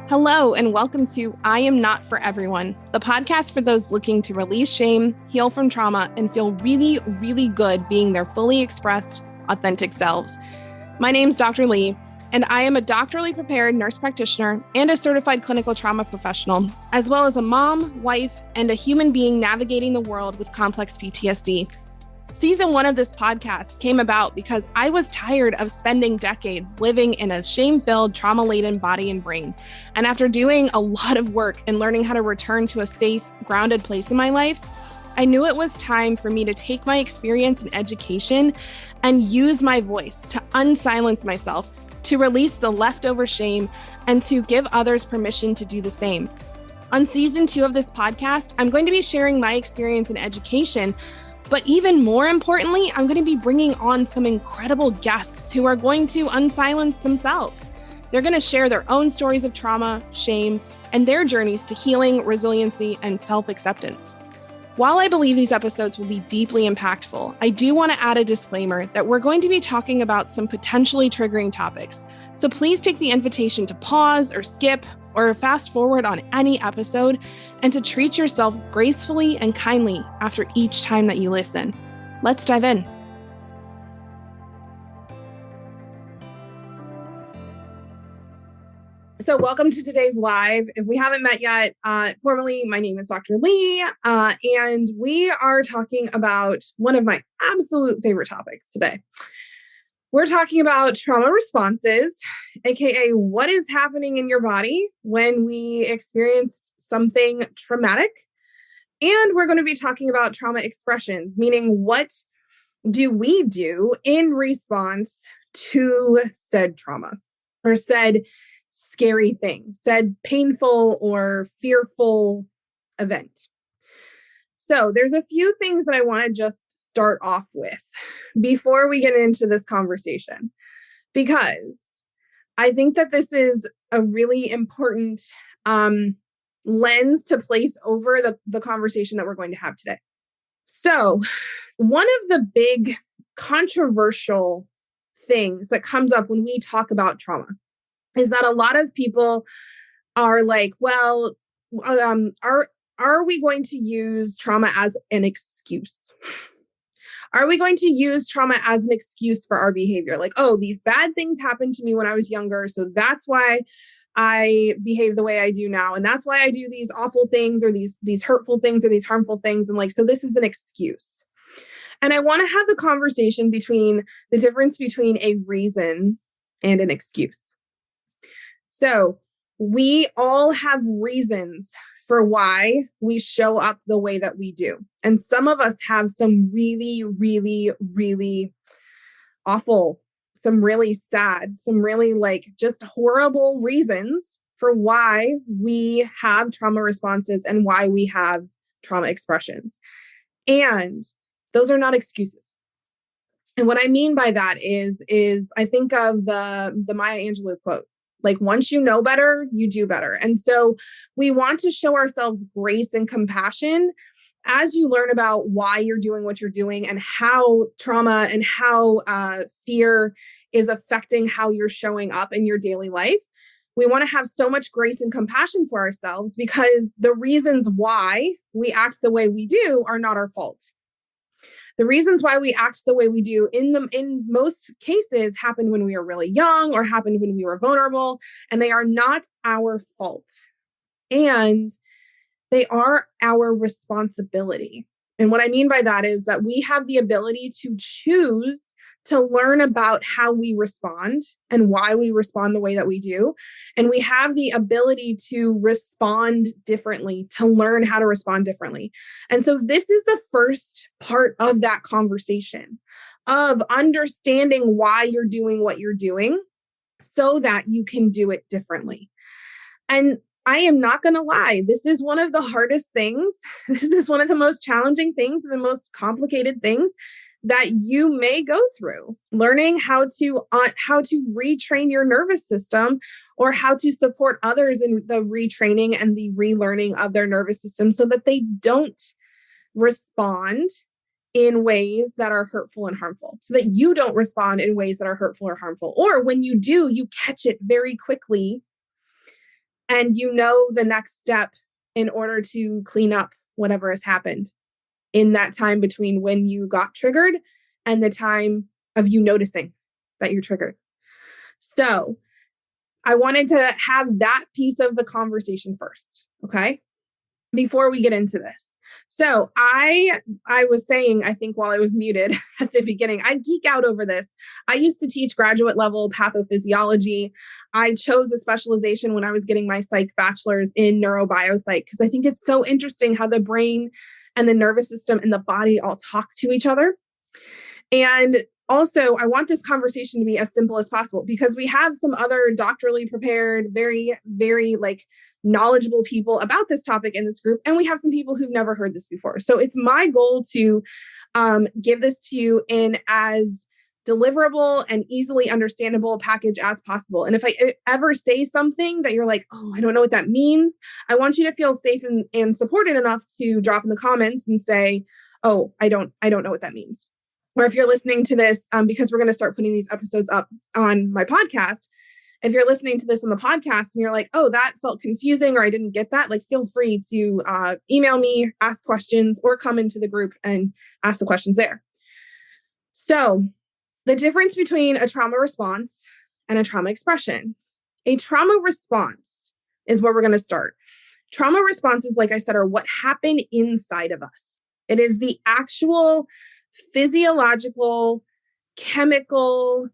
Hello, and welcome to I Am Not For Everyone, the podcast for those looking to release shame, heal from trauma, and feel really, really good being their fully expressed, authentic selves. My name's Dr. Lee, and I am a doctorally prepared nurse practitioner and a certified clinical trauma professional, as well as a mom, wife, and a human being navigating the world with complex PTSD. Season 1 of this podcast came about because I was tired of spending decades living in a shame-filled, trauma-laden body and brain. And after doing a lot of work and learning how to return to a safe, grounded place in my life, I knew it was time for me to take my experience in education and use my voice to unsilence myself, to release the leftover shame, and to give others permission to do the same. On Season 2 of this podcast, I'm going to be sharing my experience in education. But even more importantly, I'm going to be bringing on some incredible guests who are going to unsilence themselves. They're going to share their own stories of trauma, shame, and their journeys to healing, resiliency, and self-acceptance. While I believe these episodes will be deeply impactful, I do want to add a disclaimer that we're going to be talking about some potentially triggering topics. So please take the invitation to pause or skip or fast forward on any episode, and to treat yourself gracefully and kindly after each time that you listen. Let's dive in. So welcome to today's live. If we haven't met yet, formally, my name is Dr. Lee, and we are talking about one of my absolute favorite topics today. We're talking about trauma responses, aka what is happening in your body when we experience something traumatic. And we're going to be talking about trauma expressions, meaning what do we do in response to said trauma or said scary thing, said painful or fearful event. So there's a few things that I want to just start off with before we get into this conversation, because I think that this is a really important lens to place over the conversation that we're going to have today. So one of the big controversial things that comes up when we talk about trauma is that a lot of people are like, well, are we going to use trauma as an excuse? Are we going to use trauma as an excuse for our behavior? Like, oh, these bad things happened to me when I was younger, so that's why I behave the way I do now. And that's why I do these awful things or these hurtful things or these harmful things. And like, so this is an excuse. And I want to have the conversation between the difference between a reason and an excuse. So we all have reasons for why we show up the way that we do. And some of us have some really, really, really awful, some really sad, some really like just horrible reasons for why we have trauma responses and why we have trauma expressions. And those are not excuses. And what I mean by that is I think of the Maya Angelou quote. Like, once you know better, you do better. And so we want to show ourselves grace and compassion as you learn about why you're doing what you're doing and how trauma and how fear is affecting how you're showing up in your daily life. We want to have so much grace and compassion for ourselves because the reasons why we act the way we do are not our fault. The reasons why we act the way we do in most cases happened when we were really young or happened when we were vulnerable, and they are not our fault. And they are our responsibility. And what I mean by that is that we have the ability to choose to learn about how we respond and why we respond the way that we do. And we have the ability to respond differently, to learn how to respond differently. And so this is the first part of that conversation of understanding why you're doing what you're doing so that you can do it differently. And I am not going to lie. This is one of the hardest things. This is one of the most challenging things and the most complicated things that you may go through, learning how to retrain your nervous system or how to support others in the retraining and the relearning of their nervous system so that they don't respond in ways that are hurtful and harmful, so that you don't respond in ways that are hurtful or harmful. Or when you do, you catch it very quickly And you know the next step in order to clean up whatever has happened in that time between when you got triggered and the time of you noticing that you're triggered. So I wanted to have that piece of the conversation first, okay? Before we get into this. So I was saying, I think while I was muted at the beginning, I geek out over this. I used to teach graduate level pathophysiology. I chose a specialization when I was getting my psych bachelor's in neurobiopsych because I think it's so interesting how the brain and the nervous system and the body all talk to each other. And also, I want this conversation to be as simple as possible because we have some other doctorally prepared, very, very knowledgeable people about this topic in this group. And we have some people who've never heard this before. So it's my goal to give this to you in as deliverable and easily understandable package as possible. And if I ever say something that you're like, oh, I don't know what that means, I want you to feel safe and supported enough to drop in the comments and say, oh, I don't know what that means. Or if you're listening to this, because we're going to start putting these episodes up on my podcast, if you're listening to this on the podcast and you're like, oh, that felt confusing or I didn't get that, feel free to email me, ask questions, or come into the group and ask the questions there. So the difference between a trauma response and a trauma expression. A trauma response is where we're going to start. Trauma responses, like I said, are what happen inside of us. It is the actual physiological, chemical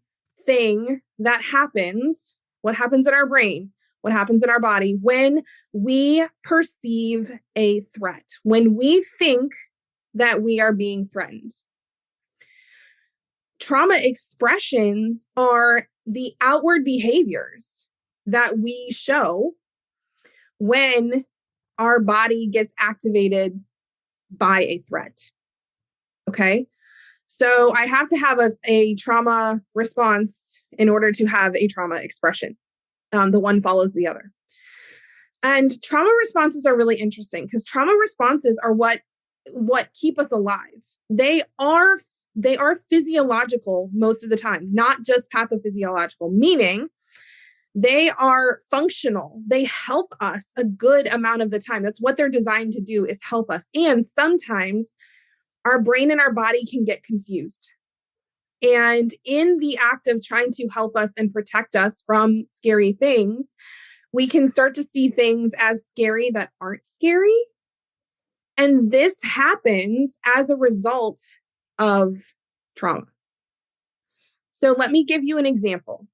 thing that happens, what happens in our brain, what happens in our body when we perceive a threat, when we think that we are being threatened. Trauma expressions are the outward behaviors that we show when our body gets activated by a threat. Okay. So I have to have a trauma response in order to have a trauma expression. The one follows the other. And trauma responses are really interesting because trauma responses are what keep us alive. They are physiological most of the time, not just pathophysiological, meaning they are functional. They help us a good amount of the time. That's what they're designed to do, is help us. And sometimes our brain and our body can get confused. And in the act of trying to help us and protect us from scary things, we can start to see things as scary that aren't scary. And this happens as a result of trauma. So let me give you an example.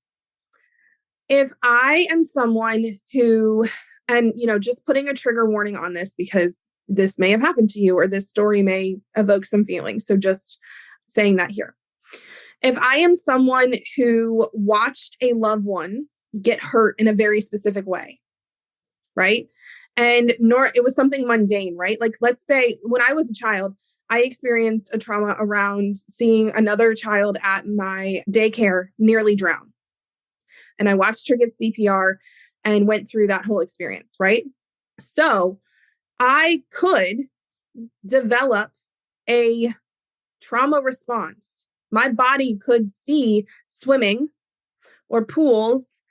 If I am someone who, and just putting a trigger warning on this because this may have happened to you or this story may evoke some feelings. So just saying that here. If I am someone who watched a loved one get hurt in a very specific way, right? And it was something mundane, right? Let's say when I was a child, I experienced a trauma around seeing another child at my daycare nearly drown. And I watched her get CPR and went through that whole experience, right? So I could develop a trauma response. My body could see swimming or pools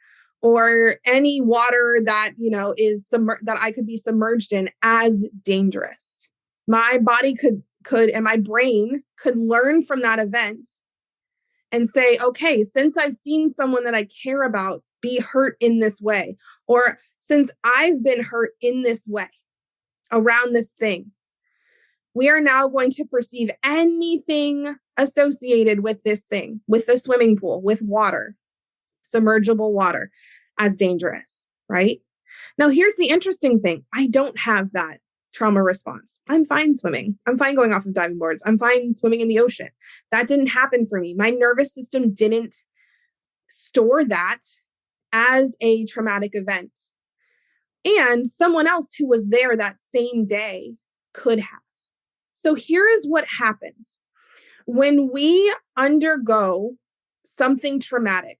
or any water that, is that I could be submerged in as dangerous. My body could and my brain could learn from that event and say, okay, since I've seen someone that I care about be hurt in this way, or since I've been hurt in this way around this thing, we are now going to perceive anything associated with this thing, with the swimming pool, with water, submergible water, as dangerous, right? Now, here's the interesting thing. I don't have that trauma response. I'm fine swimming. I'm fine going off of diving boards. I'm fine swimming in the ocean. That didn't happen for me. My nervous system didn't store that as a traumatic event. And someone else who was there that same day could have. So here is what happens. When we undergo something traumatic,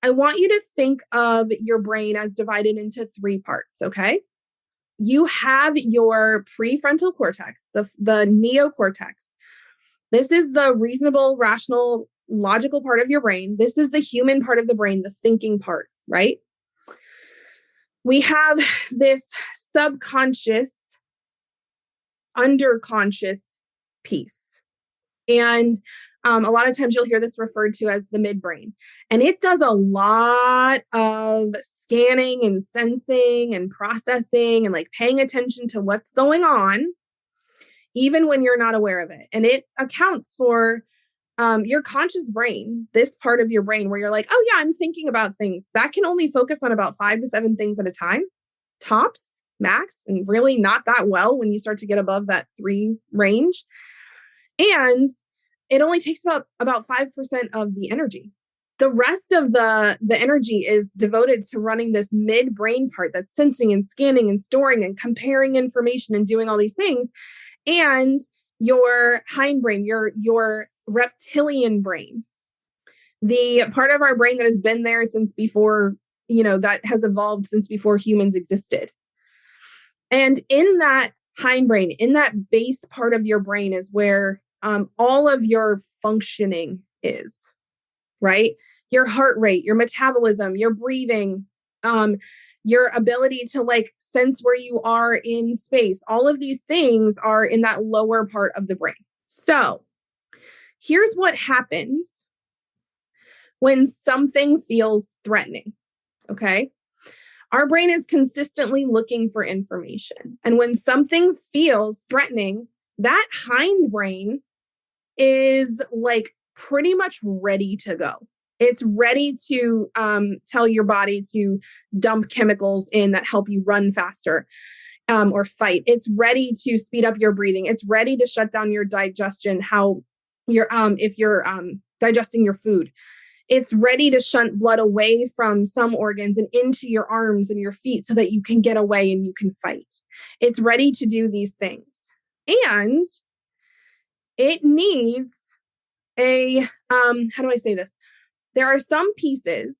I want you to think of your brain as divided into 3 parts, okay? You have your prefrontal cortex, the neocortex. This is the reasonable, rational, logical part of your brain. This is the human part of the brain, the thinking part, right? we have this subconscious, underconscious piece. And a lot of times you'll hear this referred to as the midbrain. And it does a lot of scanning and sensing and processing and like paying attention to what's going on, even when you're not aware of it. And it accounts for your conscious brain, this part of your brain where you're like, oh yeah, I'm thinking about things. That can only focus on about 5 to 7 things at a time, tops, max, and really not that well when you start to get above that 3 range. And it only takes about 5% of the energy. The rest of the energy is devoted to running this midbrain part that's sensing and scanning and storing and comparing information and doing all these things. And your hindbrain, your reptilian brain, the part of our brain that has been there since before, that has evolved since before humans existed. And in that hindbrain, in that base part of your brain is where all of your functioning is, right? Your heart rate, your metabolism, your breathing, your ability to like sense where you are in space. All of these things are in that lower part of the brain. So here's what happens when something feels threatening. Okay. Our brain is consistently looking for information. And when something feels threatening, that hindbrain is like pretty much ready to go. It's ready to tell your body to dump chemicals in that help you run faster or fight. It's ready to speed up your breathing. It's ready to shut down your digestion, if you're digesting your food. It's ready to shunt blood away from some organs and into your arms and your feet so that you can get away and you can fight. It's ready to do these things. And it needs how do I say this? There are some pieces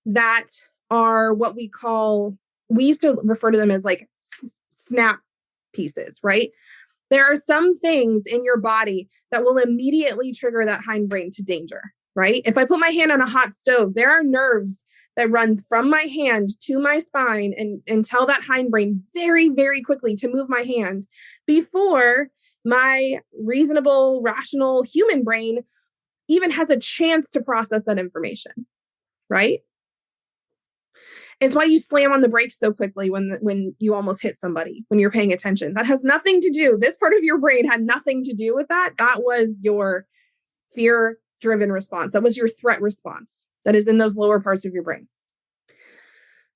that are what we used to refer to them as like snap pieces, right? There are some things in your body that will immediately trigger that hindbrain to danger, right? If I put my hand on a hot stove, there are nerves that run from my hand to my spine and tell that hindbrain very, very quickly to move my hand before my reasonable, rational human brain even has a chance to process that information, right? It's why you slam on the brakes so quickly when you almost hit somebody, when you're paying attention. That has nothing to do, this part of your brain had nothing to do with that. That was your fear-driven response. That was your threat response that is in those lower parts of your brain.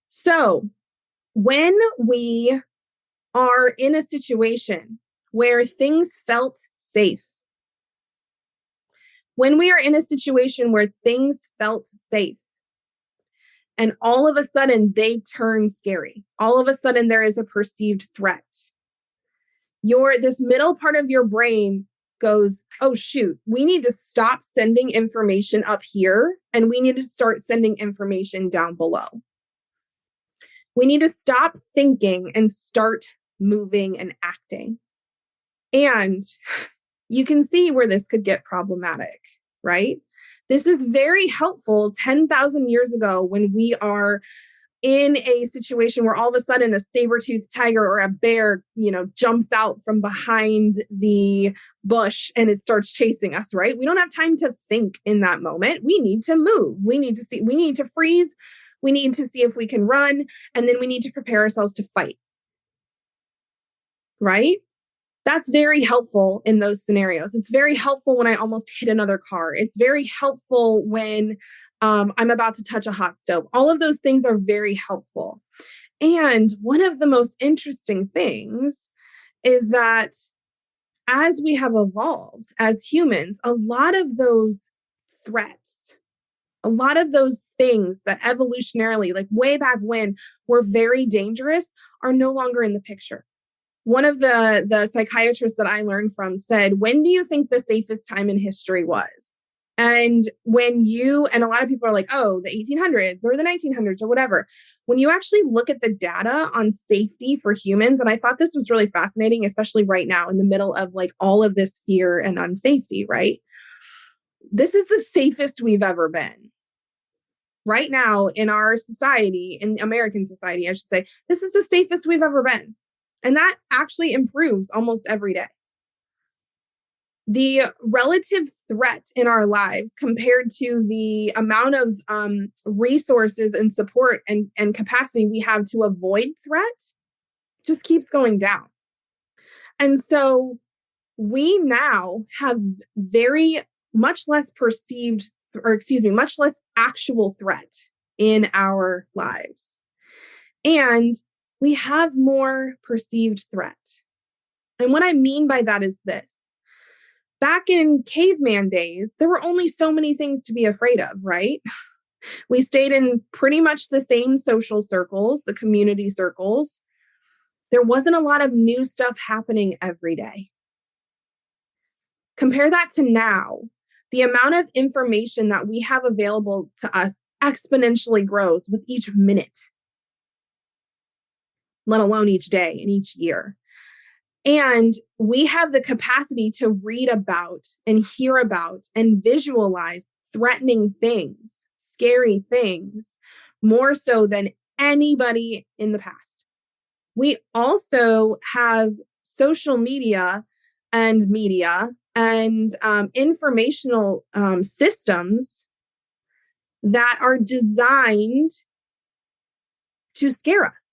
So when we are in a situation where things felt safe, when we are in a situation where things felt safe, and all of a sudden they turn scary, all of a sudden there is a perceived threat, this middle part of your brain goes, oh shoot, we need to stop sending information up here and we need to start sending information down below. We need to stop thinking and start moving and acting. And you can see where this could get problematic, right? This is very helpful 10,000 years ago when we are in a situation where all of a sudden a saber-toothed tiger or a bear, jumps out from behind the bush and it starts chasing us, right? We don't have time to think in that moment. We need to move. We need to freeze. We need to see if we can run. And then we need to prepare ourselves to fight, right? That's very helpful in those scenarios. It's very helpful when I almost hit another car. It's very helpful when I'm about to touch a hot stove. All of those things are very helpful. And one of the most interesting things is that as we have evolved as humans, a lot of those threats, a lot of those things that evolutionarily, like way back when, were very dangerous are no longer in the picture. One of the psychiatrists that I learned from said, when do you think the safest time in history was? And and a lot of people are like, oh, the 1800s or the 1900s or whatever. When you actually look at the data on safety for humans, and I thought this was really fascinating, especially right now in the middle of like all of this fear and unsafety, right? This is the safest we've ever been. right now in our society, in American society, I should say, this is the safest we've ever been. And that actually improves almost every day. The relative threat in our lives compared to the amount of resources and support and capacity we have to avoid threat just keeps going down. And so we now have very much less perceived, or excuse me, much less actual threat in our lives. And we have more perceived threat. And what I mean by that is this. Back in caveman days, there were only so many things to be afraid of, right? We stayed in pretty much the same social circles, the community circles. There wasn't a lot of new stuff happening every day. Compare that to now. The amount of information that we have available to us exponentially grows with each minute, let alone each day and each year. And we have the capacity to read about and hear about and visualize threatening things, scary things, more so than anybody in the past. We also have social media and informational systems that are designed to scare us,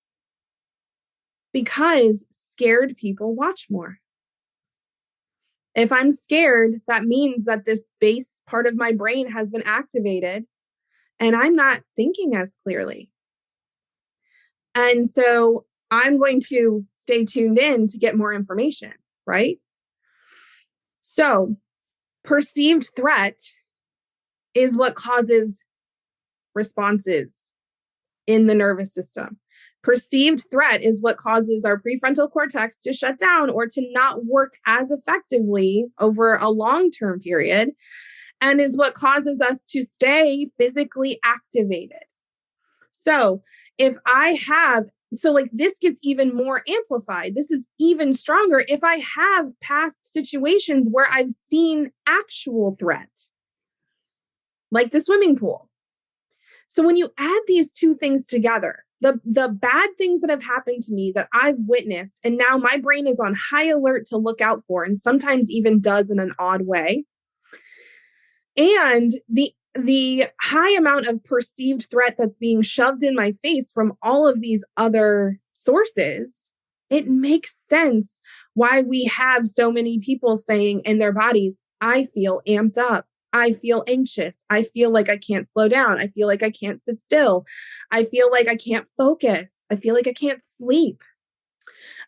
because scared people watch more. If I'm scared, that means that this base part of my brain has been activated and I'm not thinking as clearly. And so I'm going to stay tuned in to get more information, right? So perceived threat is what causes responses in the nervous system. Perceived threat is what causes our prefrontal cortex to shut down or to not work as effectively over a long-term period, and is what causes us to stay physically activated. So this gets even more amplified. This is even stronger if I have past situations where I've seen actual threat, like the swimming pool. So when you add these two things together, the bad things that have happened to me that I've witnessed, and now my brain is on high alert to look out for, and sometimes even does in an odd way, and the high amount of perceived threat that's being shoved in my face from all of these other sources, it makes sense why we have so many people saying in their bodies, I feel amped up. I feel anxious. I feel like I can't slow down. I feel like I can't sit still. I feel like I can't focus. I feel like I can't sleep.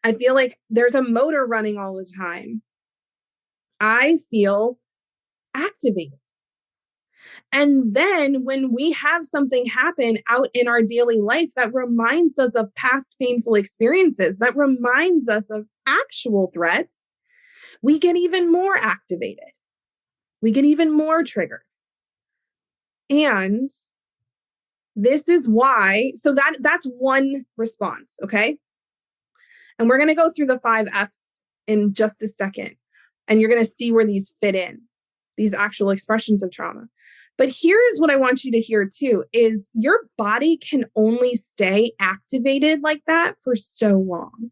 I feel like there's a motor running all the time. I feel activated. And then when we have something happen out in our daily life that reminds us of past painful experiences, that reminds us of actual threats, we get even more activated. We get even more triggered. And this is why, so that's one response, okay? And we're going to go through the 5 F's in just a second. And you're going to see where these fit in, these actual expressions of trauma. But here is what I want you to hear too, is your body can only stay activated like that for so long.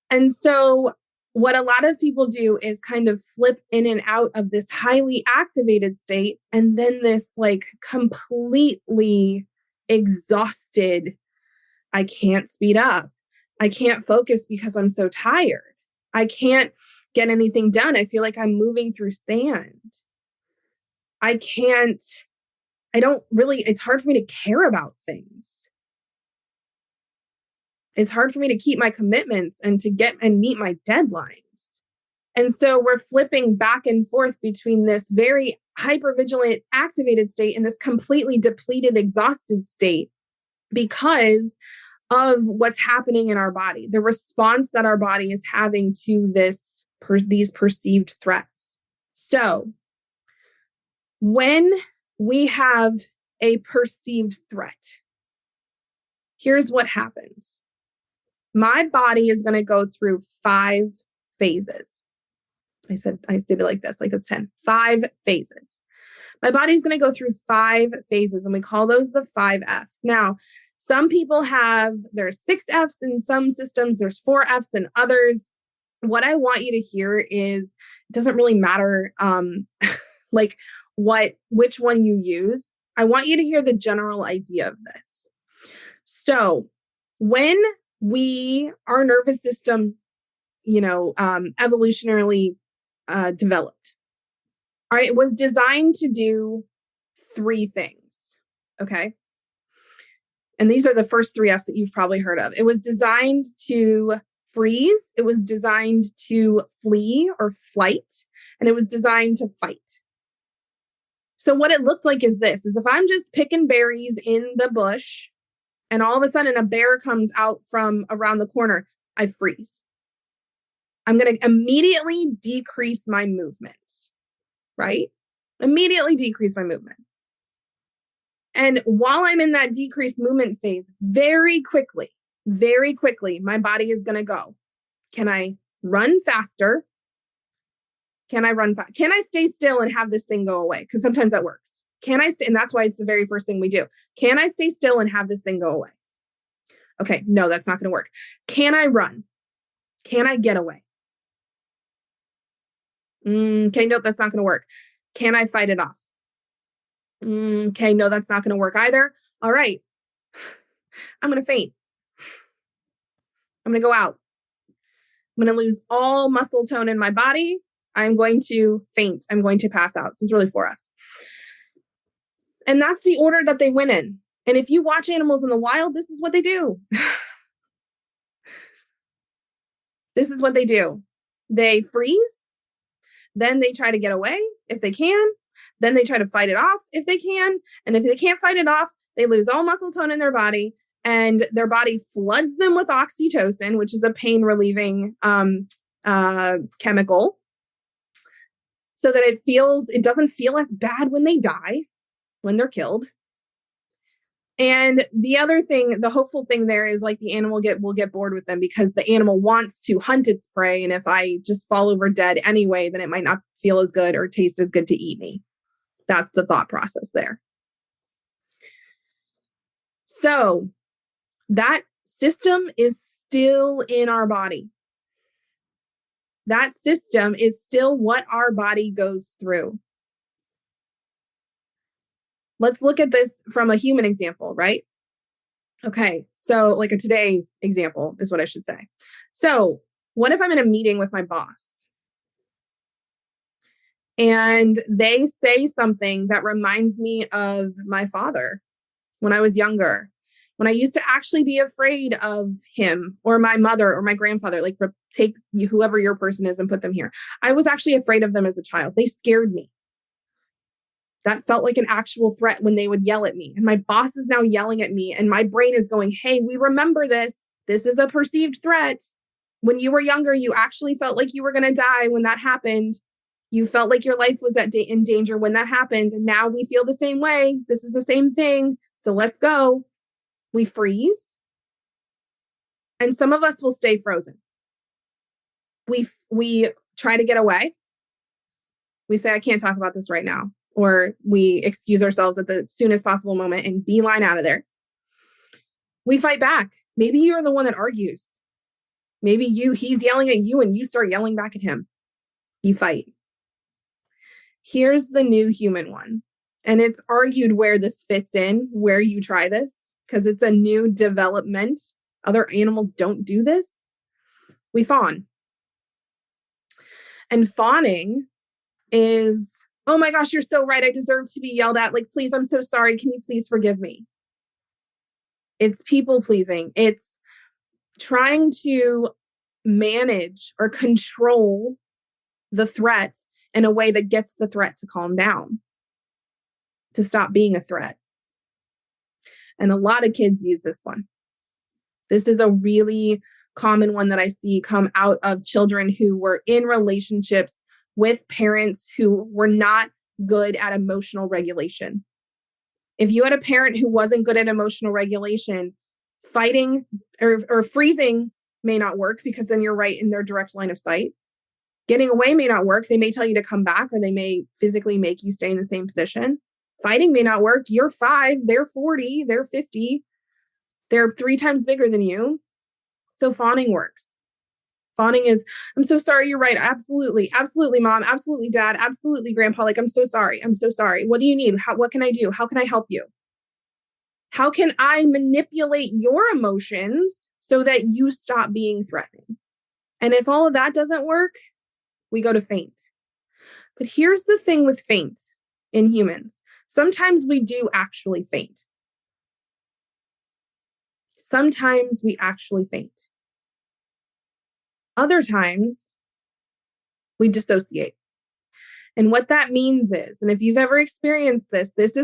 And so what a lot of people do is kind of flip in and out of this highly activated state, and then this like completely exhausted, I can't speed up. I can't focus because I'm so tired. I can't get anything done. I feel like I'm moving through sand. it's hard for me to care about things. It's hard for me to keep my commitments and to get and meet my deadlines. And so we're flipping back and forth between this very hypervigilant, activated state and this completely depleted, exhausted state because of what's happening in our body, the response that our body is having to these perceived threats. So when we have a perceived threat, here's what happens. My body is going to go through 5 phases. I said it like this, like it's 10, 5 phases. My body's going to go through 5 phases, and we call those the 5 Fs. Now, some people there's 6 Fs in some systems, there's 4 Fs in others. What I want you to hear is, it doesn't really matter like which one you use. I want you to hear the general idea of this. So when our nervous system, evolutionarily developed, all right, it was designed to do 3 things. Okay. And these are the first 3 Fs that you've probably heard of. It was designed to freeze. It was designed to flee or flight. And it was designed to fight. So what it looked like is this, is if I'm just picking berries in the bush and all of a sudden a bear comes out from around the corner, I freeze. I'm going to immediately decrease my movement, right? Immediately decrease my movement. And while I'm in that decreased movement phase, very quickly, my body is going to go, can I run faster? Can I run fast? Can I stay still and have this thing go away? Because sometimes that works. Can I stay? And that's why it's the very first thing we do. Can I stay still and have this thing go away? Okay, no, that's not going to work. Can I run? Can I get away? Okay, nope, that's not going to work. Can I fight it off? Okay, no, that's not going to work either. All right, I'm going to faint. I'm going to go out. I'm going to lose all muscle tone in my body. I'm going to faint. I'm going to pass out. So it's really 4 Fs. And that's the order that they went in. And if you watch animals in the wild, this is what they do. This is what they do. They freeze. Then they try to get away if they can. Then they try to fight it off if they can. And if they can't fight it off, they lose all muscle tone in their body. And their body floods them with oxytocin, which is a pain relieving chemical, so that it doesn't feel as bad when they die, when they're killed. And the other thing, the hopeful thing there is, like, the animal will get bored with them because the animal wants to hunt its prey. And if I just fall over dead anyway, then it might not feel as good or taste as good to eat me. That's the thought process there. So that system is still in our body. That system is still what our body goes through. Let's look at this from a human example, right? Okay, so like a today example is what I should say. So what if I'm in a meeting with my boss and they say something that reminds me of my father when I was younger, when I used to actually be afraid of him or my mother or my grandfather, like take whoever your person is and put them here. I was actually afraid of them as a child. They scared me. That felt like an actual threat when they would yell at me. And my boss is now yelling at me and my brain is going, hey, we remember this. This is a perceived threat. When you were younger, you actually felt like you were going to die when that happened. You felt like your life was in danger when that happened. And now we feel the same way. This is the same thing. So let's go. We freeze. And some of us will stay frozen. We try to get away. We say, I can't talk about this right now. Or we excuse ourselves at the soonest possible moment and beeline out of there. We fight back. Maybe you're the one that argues. Maybe he's yelling at you and you start yelling back at him. You fight. Here's the new human one. And it's argued where this fits in, where you try this, because it's a new development. Other animals don't do this. We fawn. And fawning is, oh my gosh, you're so right. I deserve to be yelled at. Like, please, I'm so sorry. Can you please forgive me? It's people pleasing. It's trying to manage or control the threat in a way that gets the threat to calm down, to stop being a threat. And a lot of kids use this one. This is a really common one that I see come out of children who were in relationships with parents who were not good at emotional regulation. If you had a parent who wasn't good at emotional regulation, fighting or freezing may not work because then you're right in their direct line of sight. Getting away may not work. They may tell you to come back, or they may physically make you stay in the same position. Fighting may not work. You're 5, they're 40, they're 50. They're 3 times bigger than you. So fawning works. Fawning is, I'm so sorry, you're right. Absolutely. Absolutely, mom. Absolutely, dad. Absolutely, grandpa. Like, I'm so sorry. I'm so sorry. What do you need? What can I do? How can I help you? How can I manipulate your emotions so that you stop being threatening? And if all of that doesn't work, we go to faint. But here's the thing with faint in humans. Sometimes we do actually faint. Sometimes we actually faint. Other times we dissociate. And what that means is, and if you've ever experienced this, this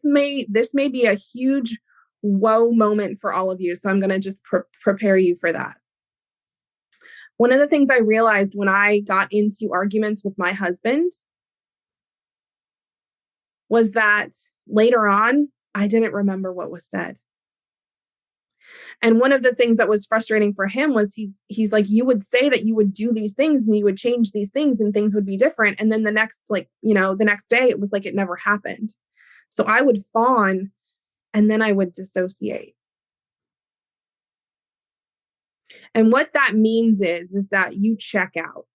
may be a huge whoa moment for all of you. So I'm going to just prepare you for that. One of the things I realized when I got into arguments with my husband was that later on, I didn't remember what was said. And one of the things that was frustrating for him was he's like, you would say that you would do these things and you would change these things and things would be different. And then the next day, it was like it never happened. So I would fawn and then I would dissociate. And what that means is that you check out.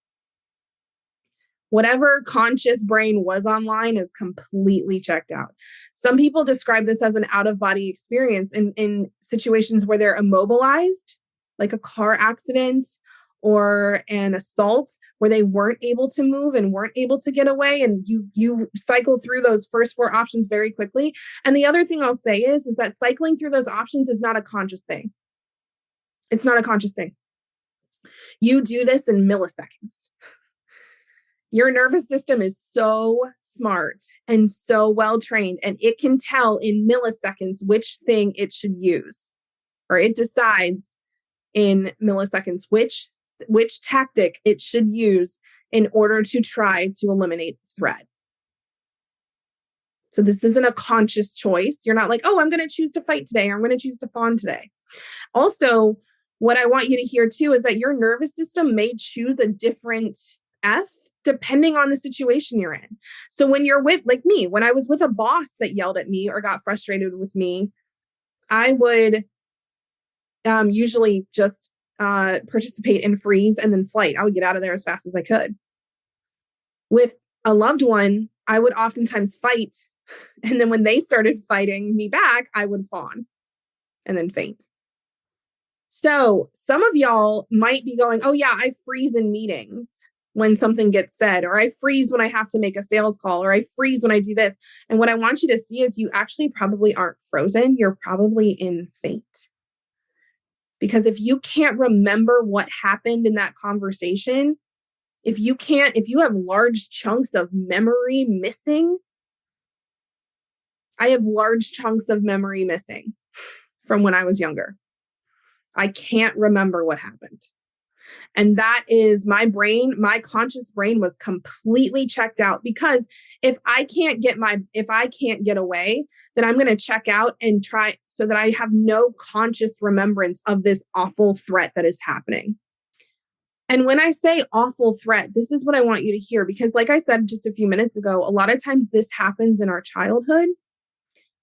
Whatever conscious brain was online is completely checked out. Some people describe this as an out-of-body experience in situations where they're immobilized, like a car accident or an assault, where they weren't able to move and weren't able to get away. And you cycle through those first 4 options very quickly. And the other thing I'll say is that cycling through those options is not a conscious thing. It's not a conscious thing. You do this in milliseconds. Your nervous system is so smart and so well trained, and it can tell in milliseconds which thing it should use, or it decides in milliseconds which tactic it should use in order to try to eliminate the threat. So this isn't a conscious choice. You're not like, oh, I'm going to choose to fight today, or I'm going to choose to fawn today. Also, what I want you to hear too is that your nervous system may choose a different F depending on the situation you're in. So when you're with, like me, when I was with a boss that yelled at me or got frustrated with me, I would usually just participate in freeze and then flight. I would get out of there as fast as I could. With a loved one, I would oftentimes fight. And then when they started fighting me back, I would fawn and then faint. So some of y'all might be going, oh yeah, I freeze in meetings when something gets said, or I freeze when I have to make a sales call, or I freeze when I do this. And what I want you to see is you actually probably aren't frozen. You're probably in faint. Because if you can't remember what happened in that conversation, if you have large chunks of memory missing, I have large chunks of memory missing from when I was younger. I can't remember what happened. And that is my brain, my conscious brain was completely checked out, because if I can't get away, then I'm going to check out and try so that I have no conscious remembrance of this awful threat that is happening. And when I say awful threat, this is what I want you to hear, because like I said just a few minutes ago, a lot of times this happens in our childhood.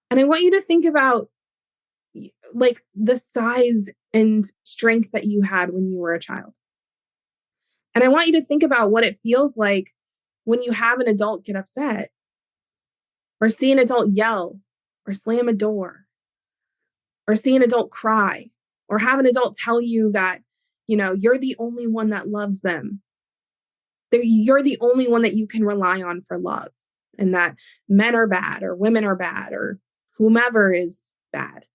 And I want you to think about like the size and strength that you had when you were a child. And I want you to think about what it feels like when you have an adult get upset, or see an adult yell, or slam a door, or see an adult cry, or have an adult tell you that, you're the only one that loves them. You're the only one that you can rely on for love, and that men are bad, or women are bad, or whomever is bad.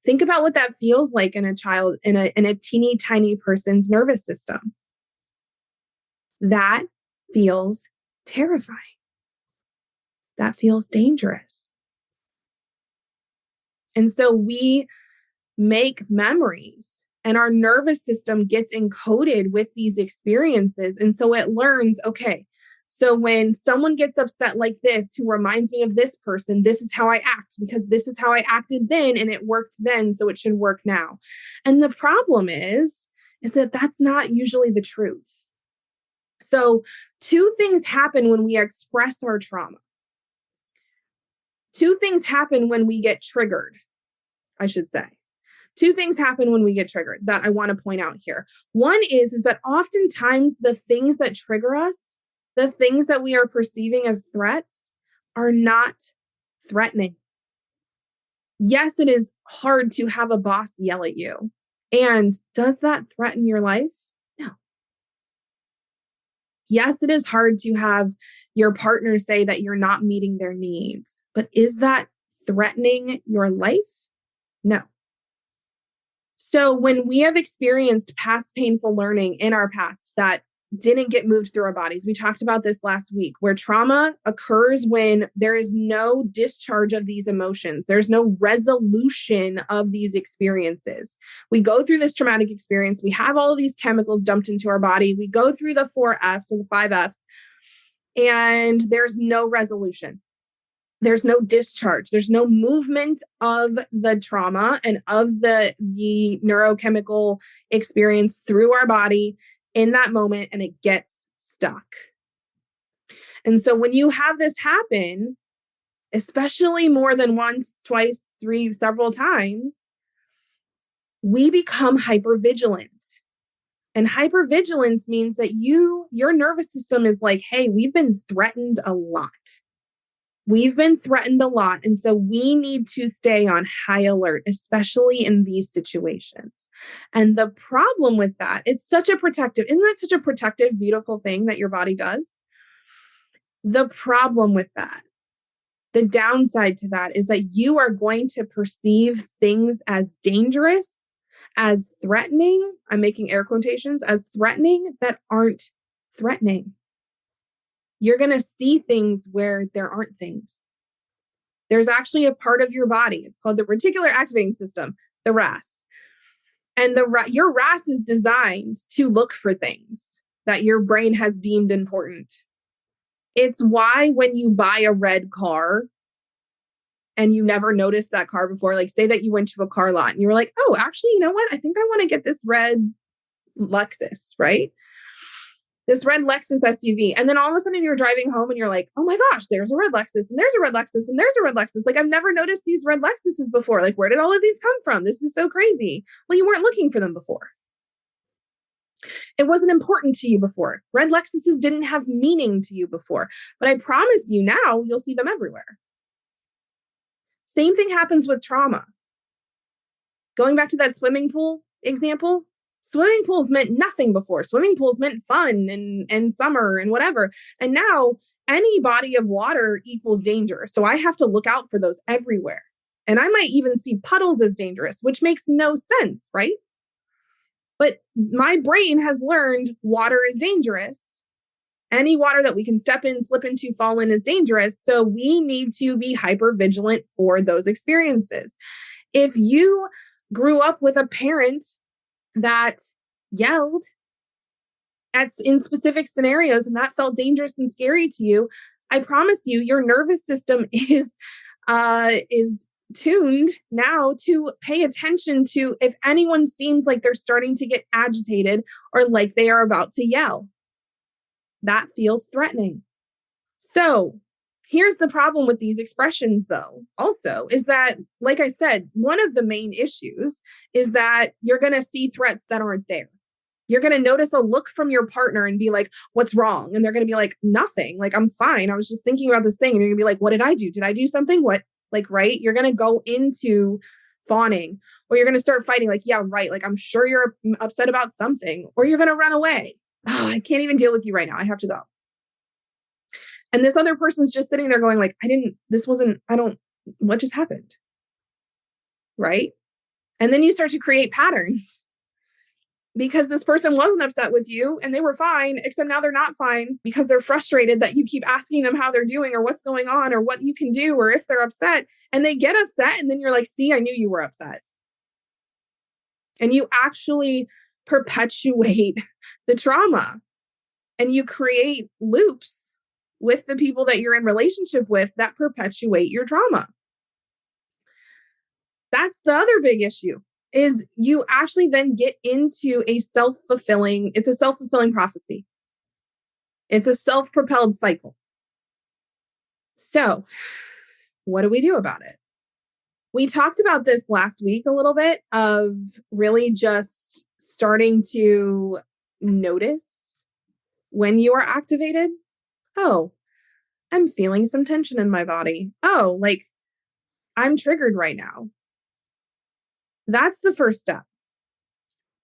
Think about what that feels like in a child, in a teeny tiny person's nervous system. That feels terrifying. That feels dangerous. And so we make memories, and our nervous system gets encoded with these experiences. And so it learns, okay, so when someone gets upset like this, who reminds me of this person, this is how I act, because this is how I acted then and it worked then, so it should work now. And the problem is that that's not usually the truth. So, two things happen when we express our trauma. Two things happen when we get triggered, I should say. Two things happen when we get triggered that I want to point out here. One is that oftentimes the things that trigger us, the things that we are perceiving as threats, are not threatening. Yes, it is hard to have a boss yell at you. And does that threaten your life? No. Yes, it is hard to have your partner say that you're not meeting their needs, but is that threatening your life? No. So when we have experienced past painful learning in our past that didn't get moved through our bodies, we talked about this last week, where trauma occurs when there is no discharge of these emotions. There's no resolution of these experiences. We go through this traumatic experience. We have all of these chemicals dumped into our body. We go through the 4Fs or the 5Fs, and there's no resolution. There's no discharge. There's no movement of the trauma and of the neurochemical experience through our body in that moment, and it gets stuck. And so when you have this happen, especially more than once, twice, three, several times, we become hypervigilant. And hypervigilance means that your nervous system is like, hey, we've been threatened a lot. We've been threatened a lot. And so we need to stay on high alert, especially in these situations. And the problem with that, isn't that such a protective, beautiful thing that your body does? The problem with that, the downside to that, is that you are going to perceive things as dangerous, as threatening. I'm making air quotations, as threatening that aren't threatening. You're going to see things where there aren't things. There's actually a part of your body. It's called the reticular activating system, the RAS. And your RAS is designed to look for things that your brain has deemed important. It's why when you buy a red car and you never noticed that car before, like say that you went to a car lot and you were like, oh, actually, you know what? I think I want to get this red Lexus, right? This red Lexus SUV. And then all of a sudden you're driving home and you're like, oh my gosh, there's a red Lexus and there's a red Lexus and there's a red Lexus. Like I've never noticed these red Lexuses before. Like where did all of these come from? This is so crazy. Well, you weren't looking for them before. It wasn't important to you before. Red Lexuses didn't have meaning to you before. But I promise you now you'll see them everywhere. Same thing happens with trauma. Going back to that swimming pool example, swimming pools meant nothing before. Swimming pools meant fun and summer and whatever. And now any body of water equals danger. So I have to look out for those everywhere. And I might even see puddles as dangerous, which makes no sense, right? But my brain has learned water is dangerous. Any water that we can step in, slip into, fall in is dangerous. So we need to be hyper vigilant for those experiences. If you grew up with a parent that yelled in specific scenarios and that felt dangerous and scary to you, I promise you, your nervous system is tuned now to pay attention to if anyone seems like they're starting to get agitated or like they are about to yell. That feels threatening. So here's the problem with these expressions, though, also, is that, like I said, one of the main issues is that you're going to see threats that aren't there. You're going to notice a look from your partner and be like, what's wrong? And they're going to be like, nothing. Like, I'm fine. I was just thinking about this thing. And you're going to be like, what did I do? Did I do something? What? Like, right? You're going to go into fawning, or you're going to start fighting. Like, yeah, right. Like, I'm sure you're upset about something, or you're going to run away. Oh, I can't even deal with you right now. I have to go. And this other person's just sitting there going like, what just happened? Right? And then you start to create patterns because this person wasn't upset with you and they were fine, except now they're not fine because they're frustrated that you keep asking them how they're doing or what's going on or what you can do or if they're upset, and they get upset. And then you're like, see, I knew you were upset. And you actually perpetuate the trauma and you create loops with the people that you're in relationship with that perpetuate your trauma. That's the other big issue, is you actually then get into it's a self-fulfilling prophecy. It's a self-propelled cycle. So, what do we do about it? We talked about this last week a little bit of really just starting to notice when you are activated. Oh, I'm feeling some tension in my body. Oh, like I'm triggered right now. That's the first step.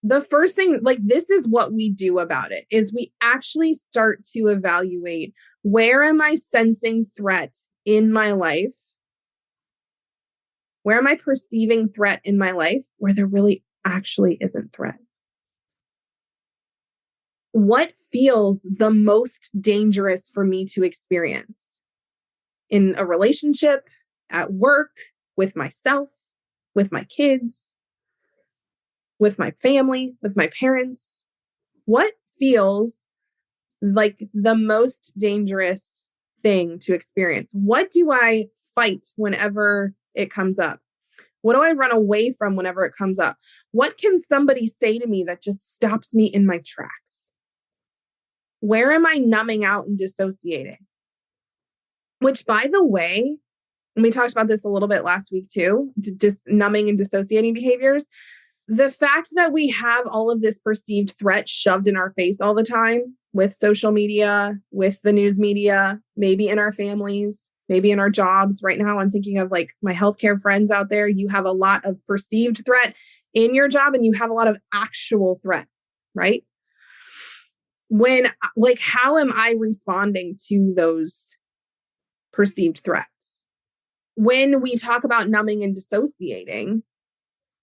The first thing, like this is what we do about it, is we actually start to evaluate, where am I sensing threat in my life? Where am I perceiving threat in my life where there really actually isn't threat? What feels the most dangerous for me to experience in a relationship, at work, with myself, with my kids, with my family, with my parents? What feels like the most dangerous thing to experience? What do I fight whenever it comes up? What do I run away from whenever it comes up? What can somebody say to me that just stops me in my tracks? Where am I numbing out and dissociating? Which, by the way, and we talked about this a little bit last week too, just numbing and dissociating behaviors. The fact that we have all of this perceived threat shoved in our face all the time with social media, with the news media, maybe in our families, maybe in our jobs. Right now, I'm thinking of like my healthcare friends out there. You have a lot of perceived threat in your job and you have a lot of actual threat, right? When, like, how am I responding to those perceived threats? When we talk about numbing and dissociating,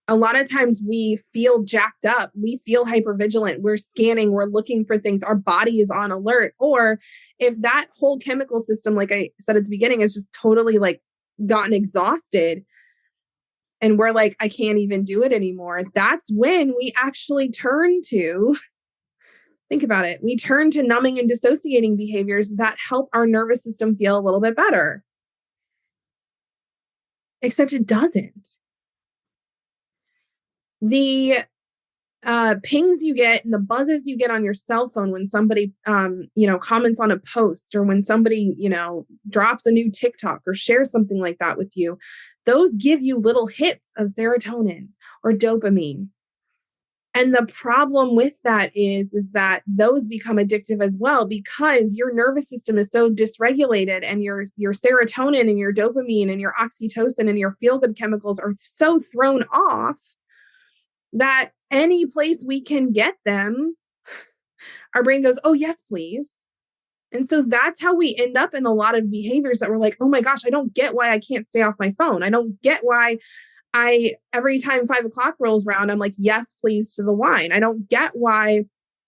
a lot of times we feel jacked up. We feel hypervigilant. We're scanning. We're looking for things. Our body is on alert. Or if that whole chemical system, like I said at the beginning, is just totally like gotten exhausted and we're like, I can't even do it anymore. That's when we actually turn to, think about it, we turn to numbing and dissociating behaviors that help our nervous system feel a little bit better. Except it doesn't. The pings you get and the buzzes you get on your cell phone when somebody, comments on a post, or when somebody, drops a new TikTok or shares something like that with you, those give you little hits of serotonin or dopamine. And the problem with that is that those become addictive as well, because your nervous system is so dysregulated and your serotonin and your dopamine and your oxytocin and your feel-good chemicals are so thrown off that any place we can get them, our brain goes, oh, yes, please. And so that's how we end up in a lot of behaviors that we're like, oh my gosh, I don't get why I can't stay off my phone. I don't get why every time 5 o'clock rolls around, I'm like, yes, please to the wine. I don't get why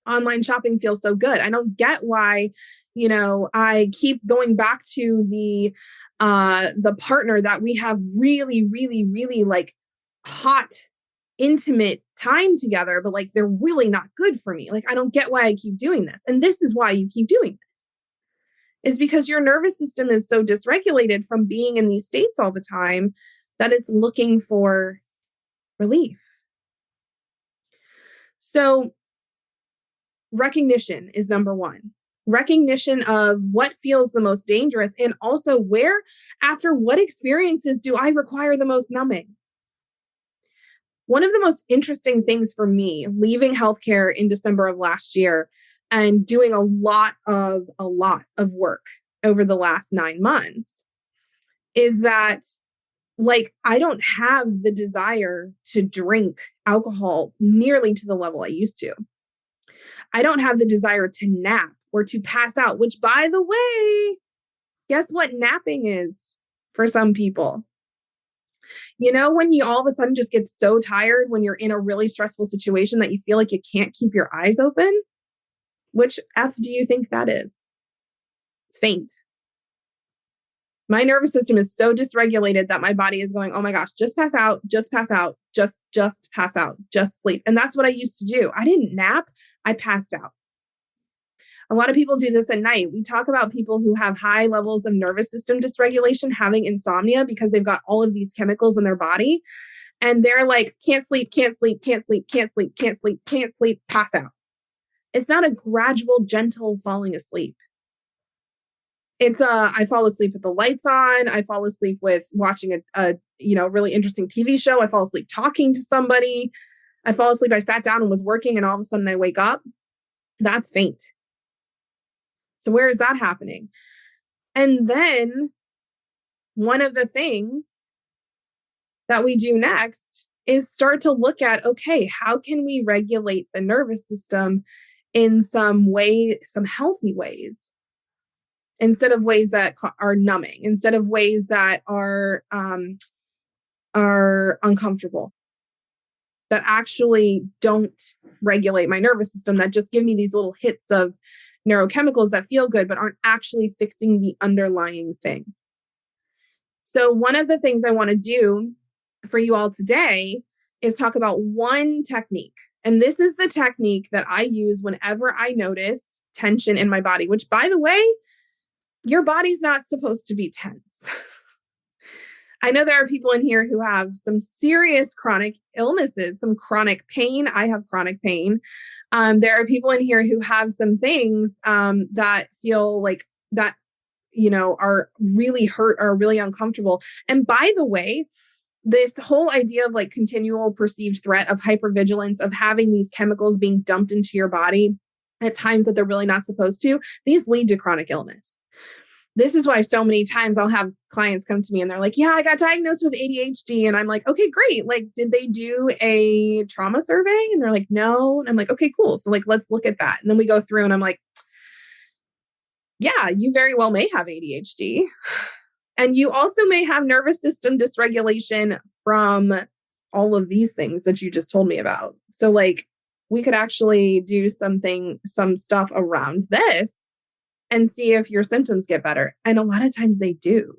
online shopping feels so good. I don't get why, I keep going back to the partner that we have really, really, really like hot, intimate time together, but like they're really not good for me. Like, I don't get why I keep doing this. And this is why you keep doing this, is because your nervous system is so dysregulated from being in these states all the time that it's looking for relief. So recognition is number one. Recognition of what feels the most dangerous, and also where, after what experiences do I require the most numbing? One of the most interesting things for me, leaving healthcare in December of last year and doing a lot of work over the last 9 months, is that, like, I don't have the desire to drink alcohol nearly to the level I used to. I don't have the desire to nap or to pass out, which, by the way, guess what napping is for some people? When you all of a sudden just get so tired when you're in a really stressful situation that you feel like you can't keep your eyes open? Which F do you think that is? It's faint. My nervous system is so dysregulated that my body is going, oh my gosh, just pass out, just pass out, just pass out, just sleep. And that's what I used to do. I didn't nap, I passed out. A lot of people do this at night. We talk about people who have high levels of nervous system dysregulation having insomnia because they've got all of these chemicals in their body. And they're like, can't sleep, can't sleep, can't sleep, can't sleep, can't sleep, can't sleep, pass out. It's not a gradual, gentle falling asleep. It's I fall asleep with the lights on. I fall asleep with watching a really interesting TV show. I fall asleep talking to somebody. I fall asleep. I sat down and was working, and all of a sudden I wake up. That's faint. So where is that happening? And then one of the things that we do next is start to look at, okay, how can we regulate the nervous system in some way, some healthy ways, instead of ways that are numbing, instead of ways that are uncomfortable, that actually don't regulate my nervous system, that just give me these little hits of neurochemicals that feel good, but aren't actually fixing the underlying thing. So one of the things I want to do for you all today is talk about one technique. And this is the technique that I use whenever I notice tension in my body, which, by the way, your body's not supposed to be tense. I know there are people in here who have some serious chronic illnesses, some chronic pain. I have chronic pain. There are people in here who have some things that feel like that, are really hurt or really uncomfortable. And by the way, this whole idea of like continual perceived threat, of hypervigilance, of having these chemicals being dumped into your body at times that they're really not supposed to, these lead to chronic illness. This is why so many times I'll have clients come to me and they're like, yeah, I got diagnosed with ADHD. And I'm like, okay, great. Like, did they do a trauma survey? And they're like, no. And I'm like, okay, cool. So like, let's look at that. And then we go through and I'm like, yeah, you very well may have ADHD. And you also may have nervous system dysregulation from all of these things that you just told me about. So like, we could actually do some stuff around this and see if your symptoms get better. And a lot of times they do.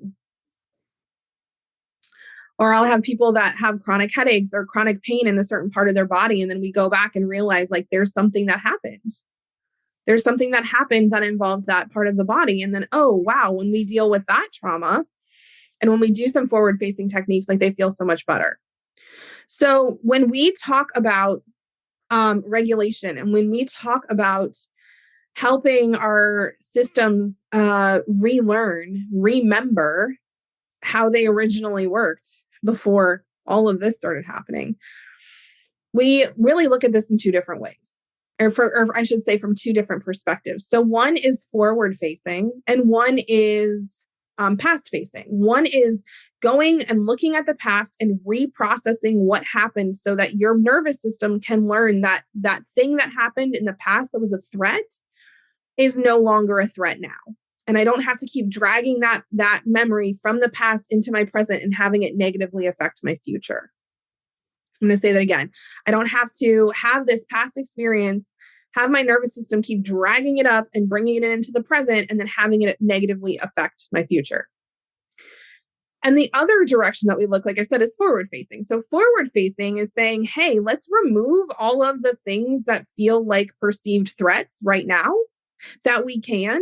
Or I'll have people that have chronic headaches or chronic pain in a certain part of their body. And then we go back and realize like there's something that happened. There's something that happened that involved that part of the body. And then, oh, wow, when we deal with that trauma and when we do some forward facing techniques, like they feel so much better. So when we talk about regulation and when we talk about helping our systems relearn, remember how they originally worked before all of this started happening, we really look at this in two different ways, or I should say from two different perspectives. So one is forward facing and one is past facing. One is going and looking at the past and reprocessing what happened so that your nervous system can learn that that thing that happened in the past that was a threat is no longer a threat now. And I don't have to keep dragging that memory from the past into my present and having it negatively affect my future. I'm going to say that again. I don't have to have this past experience, have my nervous system keep dragging it up and bringing it into the present and then having it negatively affect my future. And the other direction that we look, like I said, is forward facing. So forward facing is saying, hey, let's remove all of the things that feel like perceived threats right now that we can,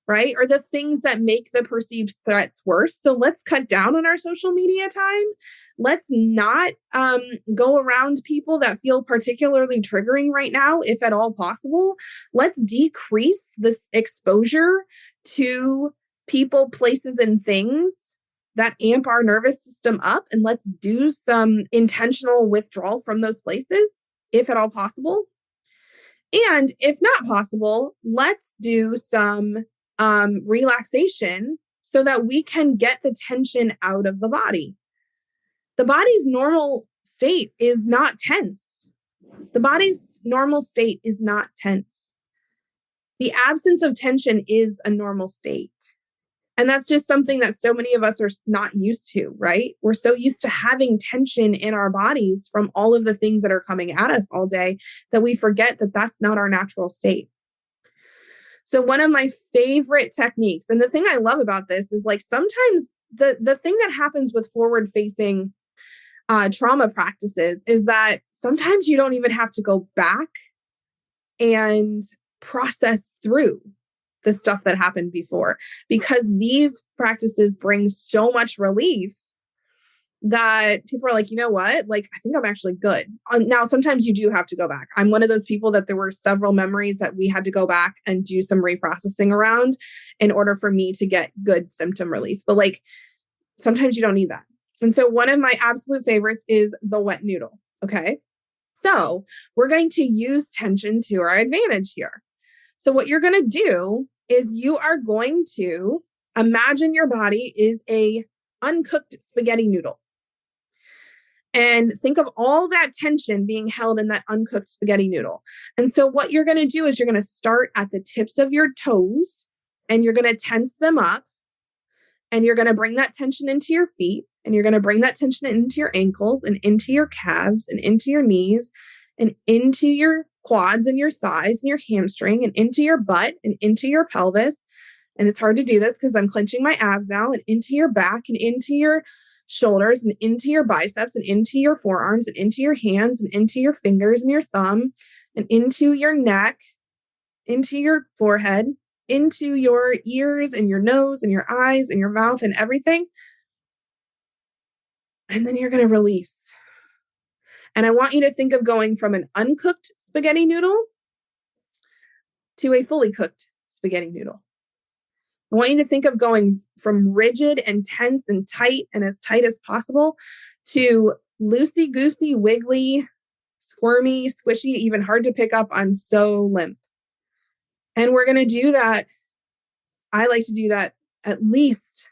right? Or the things that make the perceived threats worse. So let's cut down on our social media time. Let's not go around people that feel particularly triggering right now, if at all possible. Let's decrease this exposure to people, places, and things that amp our nervous system up. And let's do some intentional withdrawal from those places, if at all possible. And if not possible, let's do some relaxation so that we can get the tension out of the body. The body's normal state is not tense. The body's normal state is not tense. The absence of tension is a normal state. And that's just something that so many of us are not used to, right? We're so used to having tension in our bodies from all of the things that are coming at us all day that we forget that that's not our natural state. So one of my favorite techniques, and the thing I love about this is like sometimes the thing that happens with forward facing trauma practices is that sometimes you don't even have to go back and process through the stuff that happened before, because these practices bring so much relief that people are like, you know what? Like, I think I'm actually good. Now, sometimes you do have to go back. I'm one of those people that there were several memories that we had to go back and do some reprocessing around in order for me to get good symptom relief. But like, sometimes you don't need that. And so one of my absolute favorites is the wet noodle. Okay. So we're going to use tension to our advantage here. So what you're going to do is you are going to imagine your body is a uncooked spaghetti noodle. And think of all that tension being held in that uncooked spaghetti noodle. And so what you're going to do is you're going to start at the tips of your toes and you're going to tense them up. And you're going to bring that tension into your feet, and you're going to bring that tension into your ankles and into your calves and into your knees and into your quads and your thighs and your hamstring and into your butt and into your pelvis. And it's hard to do this because I'm clenching my abs now, and into your back and into your shoulders and into your biceps and into your forearms and into your hands and into your fingers and your thumb and into your neck, into your forehead, into your ears and your nose and your eyes and your mouth and everything. And then you're going to release. And I want you to think of going from an uncooked spaghetti noodle to a fully cooked spaghetti noodle. I want you to think of going from rigid and tense and tight and as tight as possible to loosey-goosey, wiggly, squirmy, squishy, even hard to pick up. I'm so limp. And we're going to do that. I like to do that at least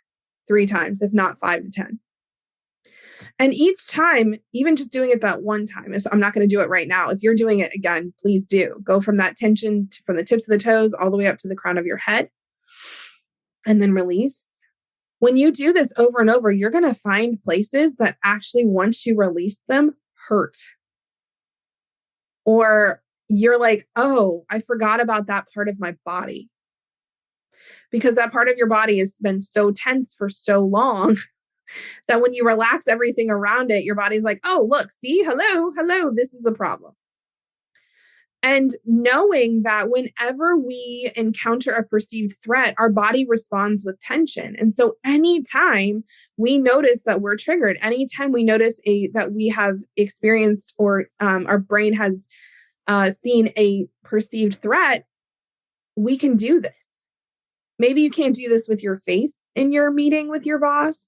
3 times, if not 5 to 10. And each time, even just doing it that one time, I'm not going to do it right now. If you're doing it again, please do. Go from that tension from the tips of the toes all the way up to the crown of your head. And then release. When you do this over and over, you're going to find places that actually, once you release them, hurt. Or you're like, oh, I forgot about that part of my body. Because that part of your body has been so tense for so long that when you relax everything around it, your body's like, oh, look, see, hello, this is a problem. And knowing that whenever we encounter a perceived threat, our body responds with tension. And so anytime we notice that we're triggered, anytime we notice that we have experienced or our brain has seen a perceived threat, we can do this. Maybe you can't do this with your face in your meeting with your boss,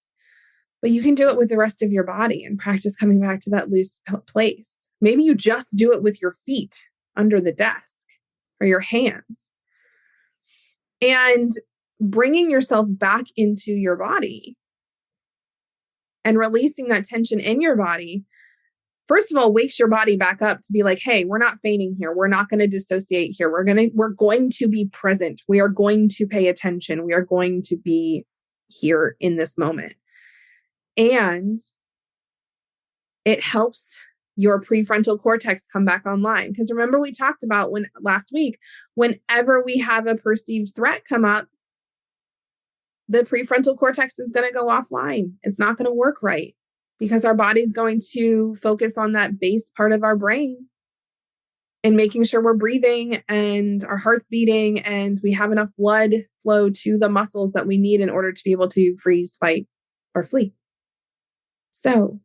but you can do it with the rest of your body and practice coming back to that loose place. Maybe you just do it with your feet under the desk or your hands. And bringing yourself back into your body and releasing that tension in your body, first of all, wakes your body back up to be like, hey, we're not feigning here. We're not going to dissociate here. We're going to be present. We are going to pay attention. We are going to be here in this moment. And it helps your prefrontal cortex come back online. Because remember, we talked about last week, whenever we have a perceived threat come up, the prefrontal cortex is going to go offline. It's not going to work right because our body's going to focus on that base part of our brain and making sure we're breathing and our heart's beating and we have enough blood flow to the muscles that we need in order to be able to freeze, fight, or flee. So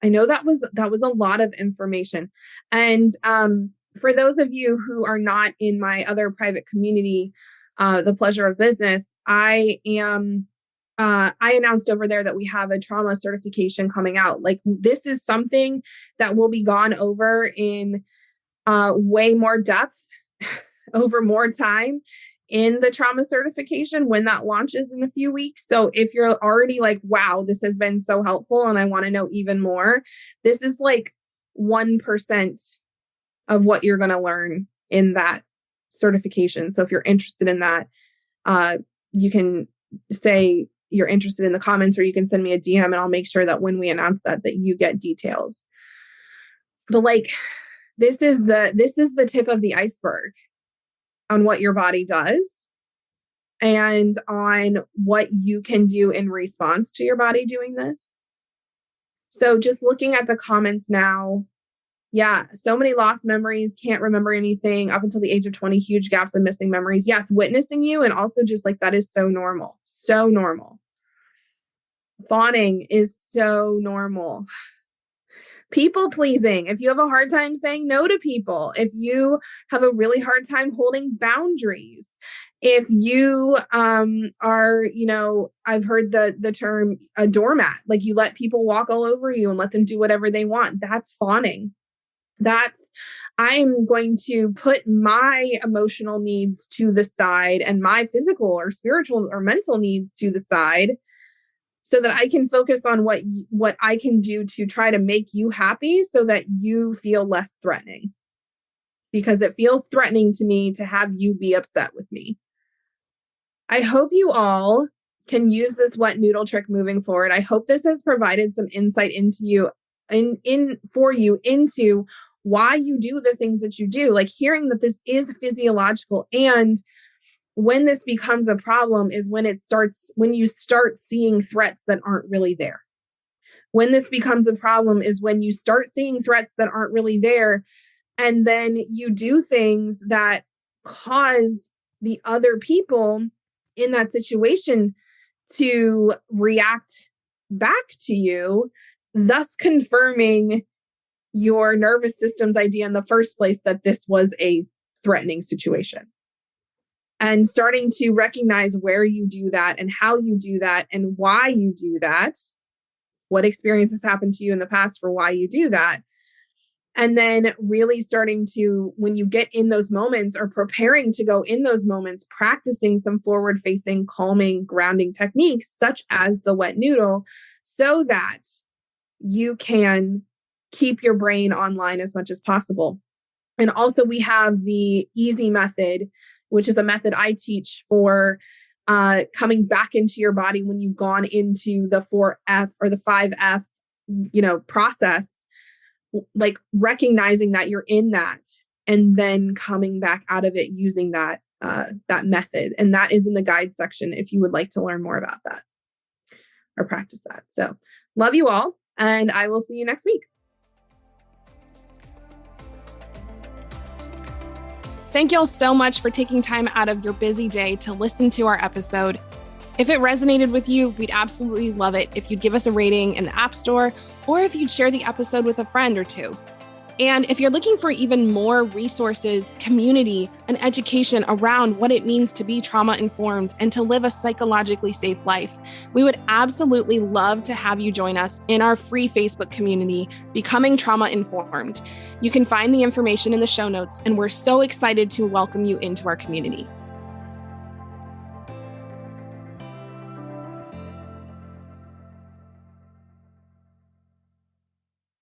I know that was a lot of information. And for those of you who are not in my other private community, The Pleasure of Business, I announced over there that we have a trauma certification coming out. Like, this is something that will be gone over in way more depth over more time in the trauma certification when that launches in a few weeks. So if you're already like, wow, this has been so helpful and I want to know even more, this is like 1% of what you're going to learn in that certification. So if you're interested in that, you can say you're interested in the comments, or you can send me a DM and I'll make sure that when we announce that you get details. But like, this is the tip of the iceberg on what your body does and on what you can do in response to your body doing this. So just looking at the comments now, yeah, so many lost memories, can't remember anything up until the age of 20, huge gaps of missing memories. Yes, witnessing you, and also just like, that is so normal, so normal. Fawning is so normal. People pleasing. If you have a hard time saying no to people, if you have a really hard time holding boundaries, if you are, I've heard the term a doormat, like you let people walk all over you and let them do whatever they want. That's fawning. I'm going to put my emotional needs to the side and my physical or spiritual or mental needs to the side so that I can focus on what I can do to try to make you happy so that you feel less threatening. Because it feels threatening to me to have you be upset with me. I hope you all can use this wet noodle trick moving forward. I hope this has provided some insight into you into why you do the things that you do, like hearing that this is physiological. And when this becomes a problem is when you start seeing threats that aren't really there. When this becomes a problem is when you start seeing threats that aren't really there. And then you do things that cause the other people in that situation to react back to you, thus confirming your nervous system's idea in the first place that this was a threatening situation. And starting to recognize where you do that and how you do that and why you do that, what experiences happened to you in the past for why you do that. And then really starting to, when you get in those moments or preparing to go in those moments, practicing some forward-facing, calming, grounding techniques, such as the wet noodle, so that you can keep your brain online as much as possible. And also we have the easy method, which is a method I teach for coming back into your body when you've gone into the 4F or the 5F, process, like recognizing that you're in that and then coming back out of it using that method. And that is in the guide section if you would like to learn more about that or practice that. So love you all, and I will see you next week. Thank y'all so much for taking time out of your busy day to listen to our episode. If it resonated with you, we'd absolutely love it if you'd give us a rating in the App Store or if you'd share the episode with a friend or two. And if you're looking for even more resources, community, and education around what it means to be trauma-informed and to live a psychologically safe life, we would absolutely love to have you join us in our free Facebook community, Becoming Trauma Informed. You can find the information in the show notes, and we're so excited to welcome you into our community.